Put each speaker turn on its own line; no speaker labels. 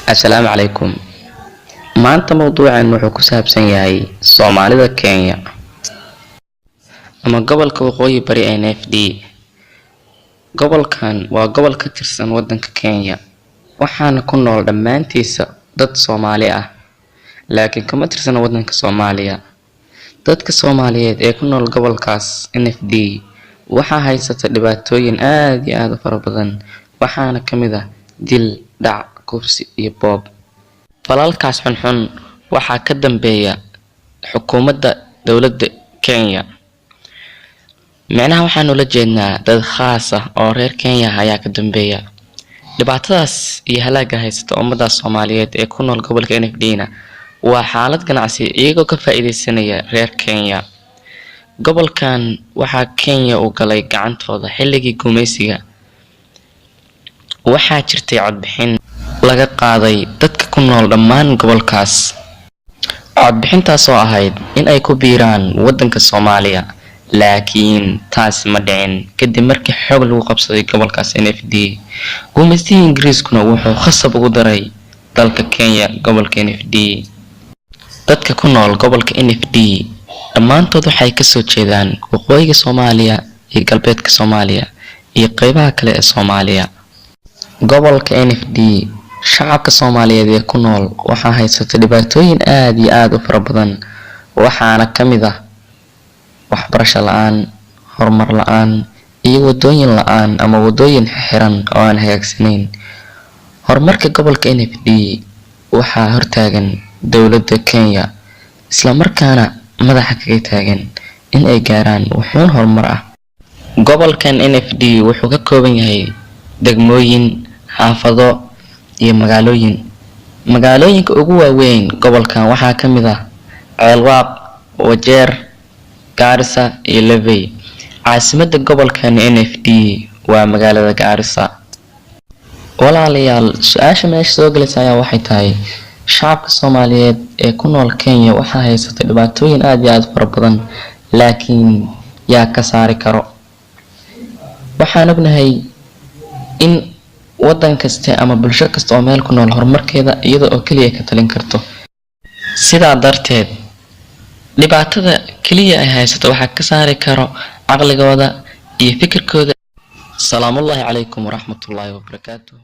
Assalaamu calaykum. Maanta mawduucan wuxuu ku saabsan yahay Soomaalida Kenya ama gobolka Waqooyi Bari ee NFD. Gobolkan waa gobol ka tirsan wadanka Kenya, waxaana ku nool dhammaantiisa dad Soomaali ah, laakiin kama tirsan wadanka Soomaaliya. Dadka Soomaaliyeed ee ku nool gobolkaas NFD waxaa haysata dhibaatooyin aad iyo aad u fara badan, waxaana ka mid ah dil, dhac, kufsi iyo boob. Falalkaas xunxun waxaa ka dambeeya xukuumadda dowladda Kenya. Macnaha waxaan ula jeednaa dad khaas ah oo reer Kenya ayaa ka dambeeya dhibaatadaas iyo halaaga haysata ummadda Soomaaliyeed ee ku nool gobolka NFD-na. waa xaalad ganacsi iyagoo ka faa'iideysanaya reer Kenya. Gobolkan waxaa Kenya u galay gacantooda xilligii gumaysiga. waxaa jirtay codbixin laga qaaday dadka ku nool dhammaan gobolkaas. codbixintaas oo ahayd in ay ku biiraan wadanka Soomaaliya, laakiin taasi ma dhicin kadib markii xoog lagu qabsaday gobolkaas NFD. gumaysigii Ingiriiskuna wuxuu khasab ugu daray dalka Kenya gobolka NFD. dadka ku nool gobolka NFD dhammaantood waxay ka soo jeedaan waqooyiga Soomaaliya iyo galbeedka Soomaaliya iyo qaybaha kale ee Soomaaliya. gobolka NFD shacabka Soomaaliyeed ee ku nool waxaa haysata dhibaatooyin aad iyo aad u fara badan, waxaana ka mid ah waxbarasho la'aan, horumar la'aan iyo wadooyin la'aan ama wadooyin xiran oo aan hagaagsanayn. horumarka gobolka NFD waxaa hortaagan dowladda Kenya, isla markaana madaxa kaga taagan in ay gaaraan wuxuun horumar ah. gobolkan NFD wuxuu ka kooban yahay degmooyin, xaafado iyo magaalooyin. magaalooyinka ugu waaweyn gobolkan waxaa ka mid ah Ceelwaaq, Wajeer, Garissa iyo Levy. caasimadda gobolkan NFD waa magaalada Garissa. walaalayaal, su'aasha meesha soo galaysa ayaa waxay tahay shacabka Soomaaliyeed ee ku nool Kenya waxaa haysata dhibaatooyin aad iyo aad u fara badan, laakiin yaa ka saari karo? waxaan ognahay in wadan kasta ama bulsho kasta oo meel ku nool horumarkeeda iyada oo kaliya ka talin karto. sidaa darteed dhibaatada kaliya ay haysato waxaa ka saari karo caqligooda iyo fikirkooda. salaamullaahi calaykum waraxmatullaahi wabarakaatuh.